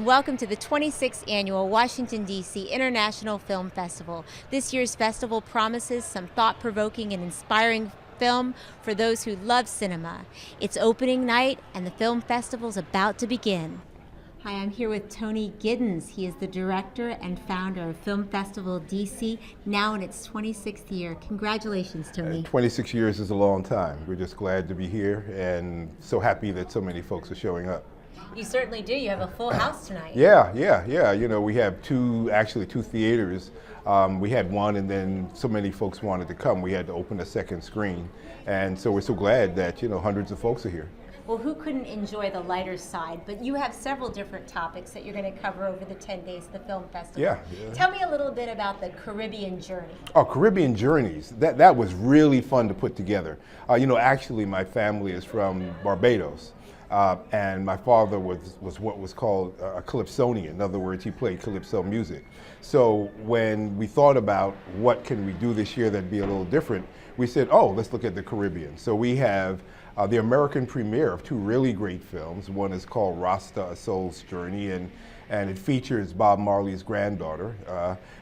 and welcome to the 26th Annual Washington, D.C. International Film Festival. This year's festival promises some thought-provoking and inspiring film for those who love cinema. It's opening night, and the film festival's about to begin. Hi, I'm here with Tony Giddens. He is the director and founder of Film Festival DC, now in its 26th year. Congratulations, Tony. 26 years is a long time. We're just glad to be here and so happy that so many folks are showing up. You certainly do. You have a full house tonight. Yeah. You know, we have two theaters. We had one, and then so many folks wanted to come. We had to open a second screen. And so we're so glad that, you know, hundreds of folks are here. Well, who couldn't enjoy the lighter side? But you have several different topics that you're going to cover over the 10 days of the film festival. Yeah. Tell me a little bit about the Caribbean Journey. Oh, Caribbean Journeys. That was really fun to put together. You know, actually, my family is from Barbados. And my father was what was called a calypsonian. In other words, he played calypso music. So when we thought about what can we do this year that'd be a little different, we said, oh, let's look at the Caribbean. So we have the American premiere of two really great films. One is called Rasta, A Soul's Journey, and it features Bob Marley's granddaughter.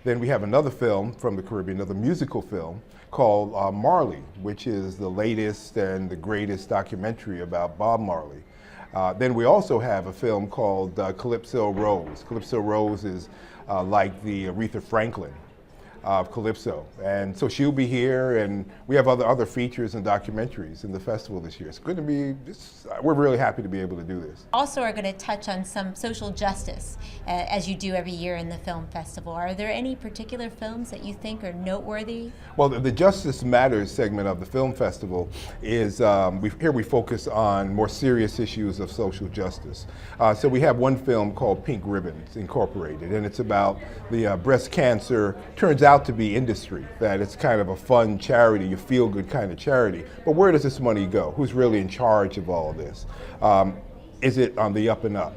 Then we have another film from the Caribbean, another musical film called Marley, which is the latest and the greatest documentary about Bob Marley. Then we also have a film called Calypso Rose. Calypso Rose is like the Aretha Franklin of Calypso. And so she'll be here, and we have other features and documentaries in the festival this year. It's going to be, we're really happy to be able to do this. Also are going to touch on some social justice, as you do every year in the film festival. Are there any particular films that you think are noteworthy? Well, the Justice Matters segment of the film festival is, here we focus on more serious issues of social justice. So we have one film called Pink Ribbons Incorporated, and it's about the breast cancer. Turns out to be industry, that it's kind of a fun charity, you feel good kind of charity. But where does this money go? Who's really in charge of all of this? Is it on the up and up?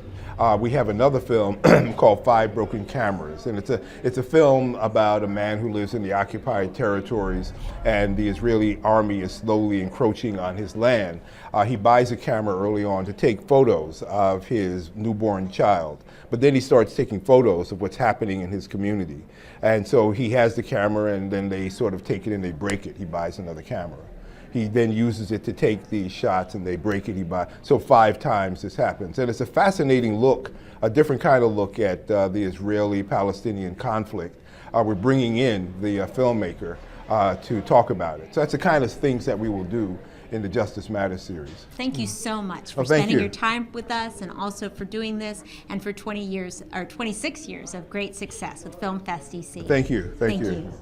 We have another film called Five Broken Cameras, and it's a film about a man who lives in the occupied territories, and the Israeli army is slowly encroaching on his land. He buys a camera early on to take photos of his newborn child, but then he starts taking photos of what's happening in his community. And so he has the camera, and then they sort of take it and they break it. He buys another camera. He then uses it to take these shots, and they break it, he buys. So 5 times this happens. And it's a fascinating look, a different kind of look at the Israeli-Palestinian conflict. We're bringing in the filmmaker to talk about it. So that's the kind of things that we will do in the Justice Matters series. Thank you so much for spending your time with us, and also for doing this, and for 20 years, or 26 years of great success with Film Fest DC. Thank you. Thank you.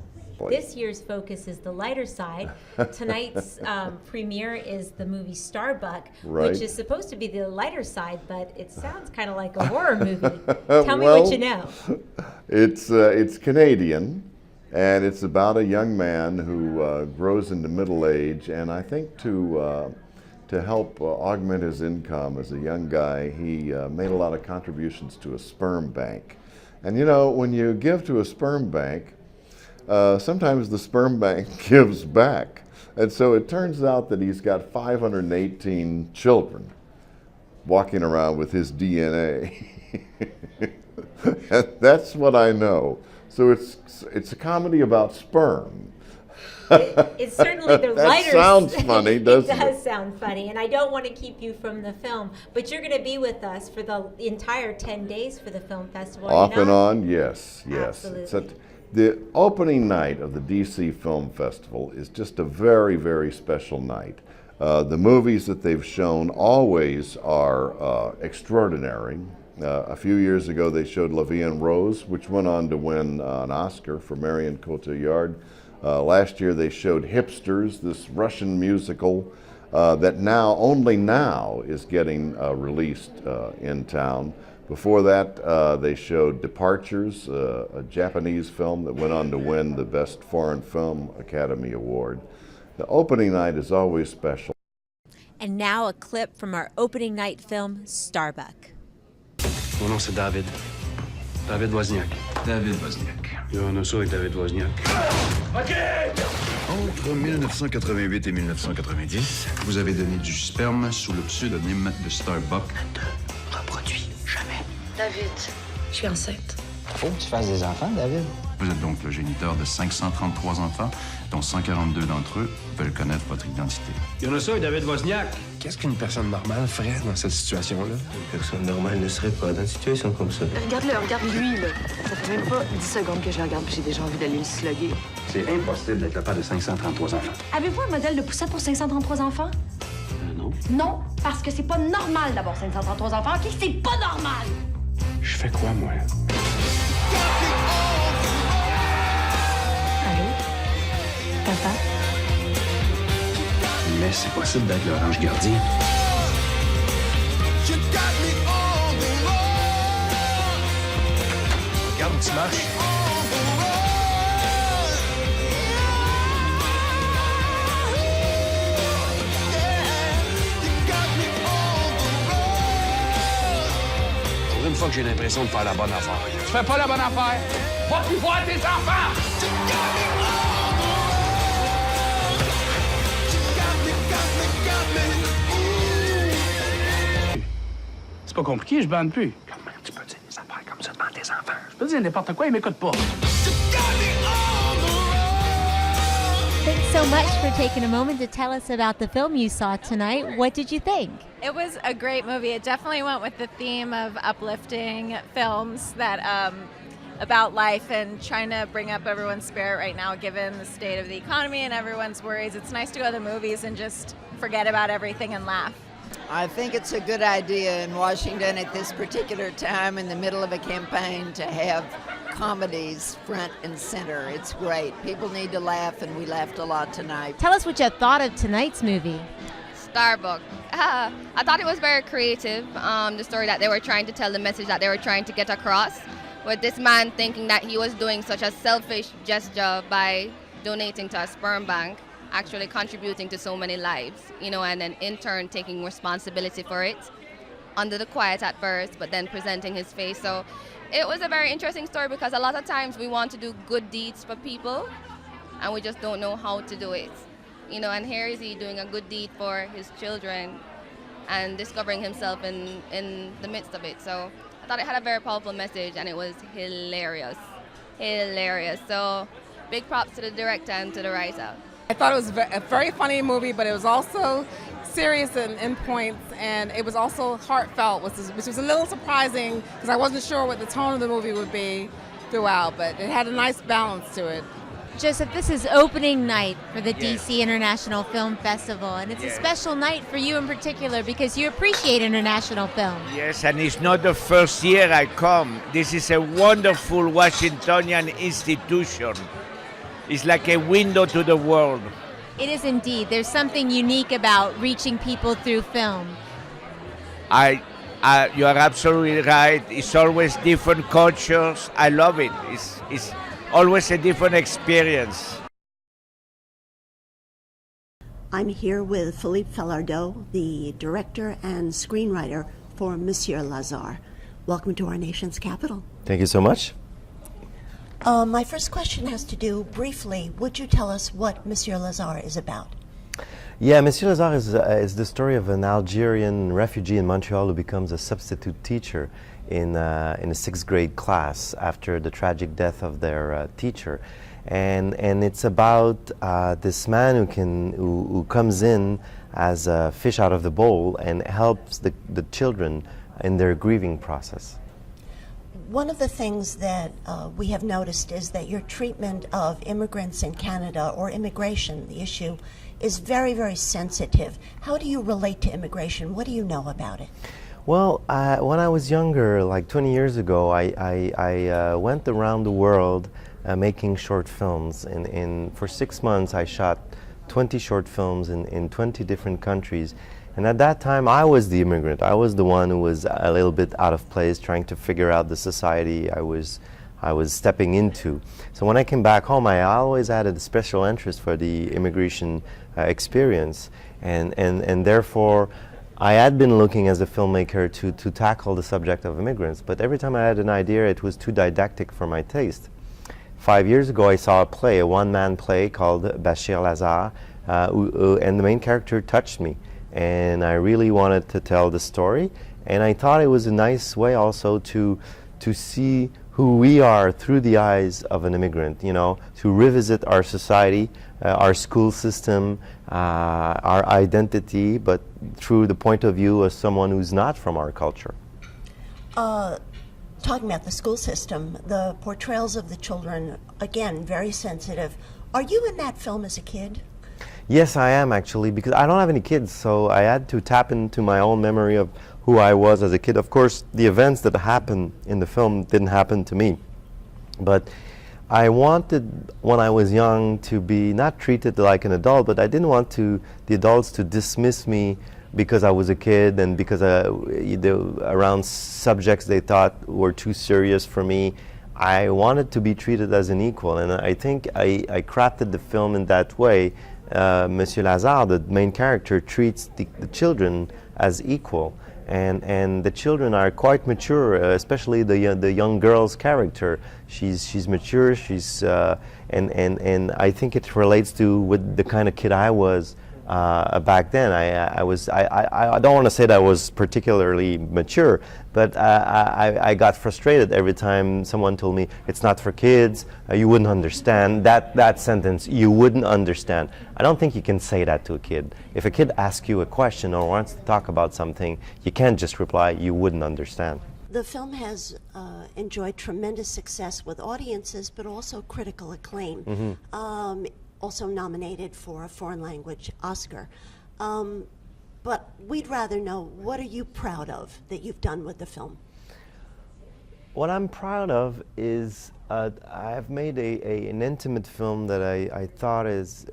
This year's focus is the lighter side. Tonight's premiere is the movie Starbuck, which is supposed to be the lighter side, but it sounds kind of like a horror movie. Tell me what you know. It's Canadian, and it's about a young man who grows into middle age, and I think to help augment his income as a young guy, he made a lot of contributions to a sperm bank. And you know, when you give to a sperm bank, sometimes the sperm bank gives back. And so it turns out that he's got 518 children walking around with his DNA. And that's what I know. So it's a comedy about sperm. It's certainly the lighter. That sounds funny, doesn't it? It does sound funny, and I don't want to keep you from the film, but you're going to be with us for the entire 10 days for the film festival. Off and on, yes. Absolutely. The opening night of the DC Film Festival is just a very, very special night. The movies that they've shown always are extraordinary. A few years ago they showed La Vie en Rose, which went on to win an Oscar for Marion Cotillard. Last year they showed Hipsters, this Russian musical that only now is getting released in town. Before that, they showed Departures, a Japanese film that went on to win the Best Foreign Film Academy Award. The opening night is always special. And now a clip from our opening night film, Starbuck. Mon nom c'est David. David Wozniak. David Wozniak. Il y a un osso avec David Wozniak. OK! Entre 1988 et 1990, vous avez donné du sperme sous le pseudonyme de Starbuck. Ne te reproduis jamais. David, je suis enceinte. Faut que tu fasses des enfants, David. Vous êtes donc le géniteur de 533 enfants, dont 142 d'entre eux veulent connaître votre identité. Il y en a ça, David Wozniak. Qu'est-ce qu'une personne normale ferait dans cette situation-là? Une personne normale ne serait pas dans une situation comme ça. Regarde-le, regarde-lui, là. Ça fait même pas 10 secondes que je le regarde, puis j'ai déjà envie d'aller le slugger. C'est impossible d'être le père de 533 enfants. Avez-vous un modèle de poussette pour 533 enfants? Non. Non, parce que c'est pas normal d'avoir 533 enfants, OK? C'est pas normal! Je fais quoi, moi? Allô? Papa? Mais c'est possible d'être l'orange gardien. Regarde où tu marches. Pour une fois que j'ai l'impression de faire la bonne affaire. Tu fais pas la bonne affaire? Va plus voir tes enfants! C'est pas compliqué, je bande plus. Comment tu peux dire des affaires comme ça devant tes enfants? Je peux dire n'importe quoi, ils m'écoutent pas. Thanks so much for taking a moment to tell us about the film you saw tonight. What did you think? It was a great movie. It definitely went with the theme of uplifting films that about life and trying to bring up everyone's spirit right now, given the state of the economy and everyone's worries. It's nice to go to the movies and just forget about everything and laugh. I think it's a good idea in Washington at this particular time in the middle of a campaign to have comedies front and center. It's great. People need to laugh, and we laughed a lot tonight. Tell us what you thought of tonight's movie. Starbuck. I thought it was very creative, the story that they were trying to tell, the message that they were trying to get across, with this man thinking that he was doing such a selfish gesture by donating to a sperm bank, actually contributing to so many lives, you know, and then in turn taking responsibility for it, under the quiet at first, but then presenting his face. So it was a very interesting story because a lot of times we want to do good deeds for people and we just don't know how to do it. You know, and here is he doing a good deed for his children and discovering himself in the midst of it. So I thought it had a very powerful message and it was hilarious. Hilarious. So big props to the director and to the writer. I thought it was a very funny movie, but it was also serious in points, and it was also heartfelt, which was a little surprising because I wasn't sure what the tone of the movie would be throughout, but it had a nice balance to it. Joseph, this is opening night for the DC International Film Festival, and it's a special night for you in particular because you appreciate international film. Yes, and it's not the first year I come. This is a wonderful Washingtonian institution. It's like a window to the world. It is indeed. There's something unique about reaching people through film. You are absolutely right. It's always different cultures. I love it. It's always a different experience. I'm here with Philippe Falardeau, the director and screenwriter for Monsieur Lazhar. Welcome to our nation's capital. Thank you so much. My first question has to do, briefly, would you tell us what Monsieur Lazhar is about? Yeah, Monsieur Lazhar is the story of an Algerian refugee in Montreal who becomes a substitute teacher in a 6th grade class after the tragic death of their teacher. And it's about this man who comes in as a fish out of the bowl and helps the children in their grieving process. One of the things that we have noticed is that your treatment of immigrants in Canada, or immigration, the issue, is very, very sensitive. How do you relate to immigration? What do you know about it? Well, when I was younger, like 20 years ago, I went around the world making short films. For 6 months, I shot 20 short films in 20 different countries. And at that time, I was the immigrant. I was the one who was a little bit out of place, trying to figure out the society I was stepping into. So when I came back home, I always had a special interest for the immigration experience, and therefore, I had been looking as a filmmaker to tackle the subject of immigrants. But every time I had an idea, it was too didactic for my taste. 5 years ago, I saw a play, a one-man play called Monsieur Lazhar, and the main character touched me. And I really wanted to tell the story, And I thought it was a nice way also to see who we are through the eyes of an immigrant, you know, to revisit our society, our school system, our identity, but through the point of view of someone who's not from our culture. Talking about the school system, the portrayals of the children, again, very sensitive. Are you in that film as a kid? Yes, I am actually, because I don't have any kids, so I had to tap into my own memory of who I was as a kid. Of course, the events that happened in the film didn't happen to me, but I wanted, when I was young, to be not treated like an adult, but I didn't want the adults to dismiss me because I was a kid and because around subjects they thought were too serious for me. I wanted to be treated as an equal, and I think I crafted the film in that way. Monsieur Lazhar, the main character, treats the children as equal, and the children are quite mature, especially the young girl's character. She's mature. And I think it relates to with the kind of kid I was back then. I don't want to say that I was particularly mature, but I got frustrated every time someone told me it's not for kids, you wouldn't understand. That sentence, you wouldn't understand. I don't think you can say that to a kid. If a kid asks you a question or wants to talk about something, you can't just reply, you wouldn't understand. The film has enjoyed tremendous success with audiences, but also critical acclaim. Mm-hmm. Also nominated for a foreign language Oscar. But we'd rather know, what are you proud of that you've done with the film? What I'm proud of is I've made an intimate film that I thought is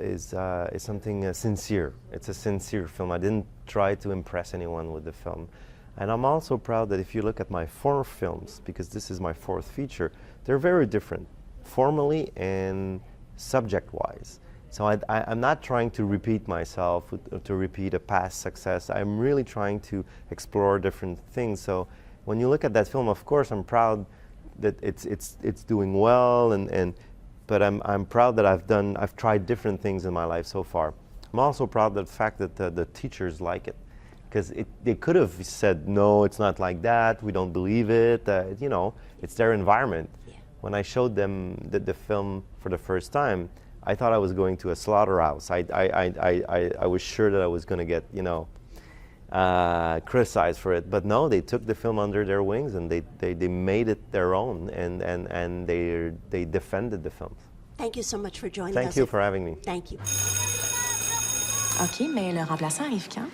something sincere. It's a sincere film. I didn't try to impress anyone with the film. And I'm also proud that if you look at my 4 films, because this is my 4th feature, they're very different, formally and subject-wise. So I'm not trying to repeat myself, to repeat a past success. I'm really trying to explore different things. So when you look at that film, of course, I'm proud that it's doing well, but I'm proud that I've tried different things in my life so far. I'm also proud of the fact that the teachers like it, because they could have said, no, it's not like that, we don't believe it, you know, it's their environment. Yeah. When I showed them the film for the first time, I thought I was going to a slaughterhouse. I was sure that I was going to get, you know, criticized for it. But no, they took the film under their wings and they made it their own, and they defended the film. Thank you so much for joining us. Thank you for having me. Thank you. OK, mais le remplaçant arrive quand?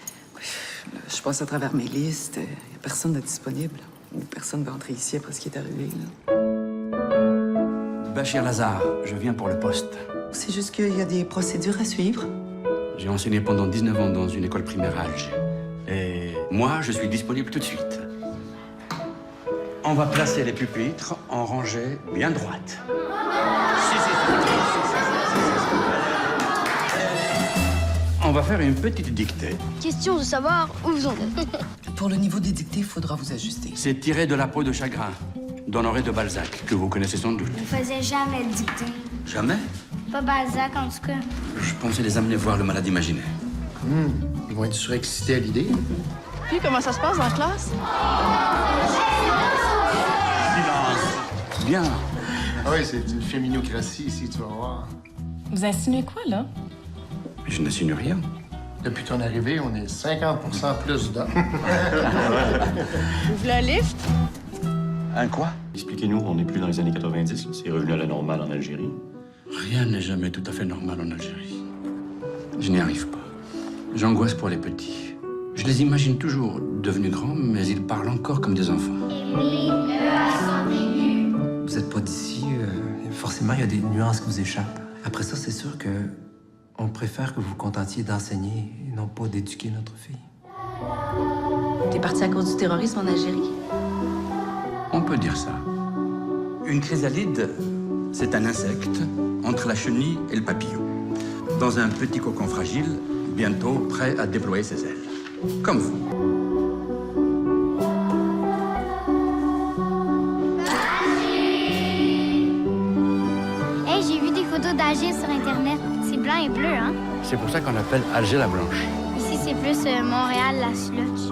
Je passe à travers mes listes. Il n'y a personne de disponible. Personne va entrer ici après ce qui est arrivé. Monsieur Lazhar, je viens pour le poste. C'est juste qu'il y a des procédures à suivre. J'ai enseigné pendant 19 ans dans une école primaire à Alger. Et moi, je suis disponible tout de suite. On va placer les pupitres en rangée bien droite. On va faire une petite dictée. Question de savoir où vous en êtes. Pour le niveau des dictées, il faudra vous ajuster. C'est tiré de La peau de chagrin, d'Honoré de Balzac, que vous connaissez sans doute. Je ne faisais jamais de dictée. Jamais? Pas Balzac, en tout cas. Je pensais les amener voir le malade imaginaire. Ils vont être surexcités à l'idée. Puis, comment ça se passe dans la classe? Silence. Bien. Ah oui, c'est une féminocratie ici, tu vas voir. Vous insinuez quoi, là? Je n'insinue rien. Depuis ton arrivée, on est 50% plus d'hommes. Vous voulez un lift? Un quoi? Expliquez-nous, on n'est plus dans les années 90, c'est revenu à la normale en Algérie. Rien n'est jamais tout à fait normal en Algérie. Je n'y arrive pas. J'angoisse pour les petits. Je les imagine toujours devenus grands, mais ils parlent encore comme des enfants. Vous n'êtes pas d'ici, forcément, il y a des nuances qui vous échappent. Après ça, c'est sûr que on préfère que vous vous contentiez d'enseigner et non pas d'éduquer notre fille. T'es parti à cause du terrorisme en Algérie? On peut dire ça. Une chrysalide, c'est un insecte entre la chenille et le papillon. Dans un petit cocon fragile, bientôt prêt à déployer ses ailes. Comme vous. Hey, j'ai vu des photos d'Alger sur Internet. C'est blanc et bleu, hein? C'est pour ça qu'on appelle Alger la Blanche. Ici, c'est plus Montréal la slotch.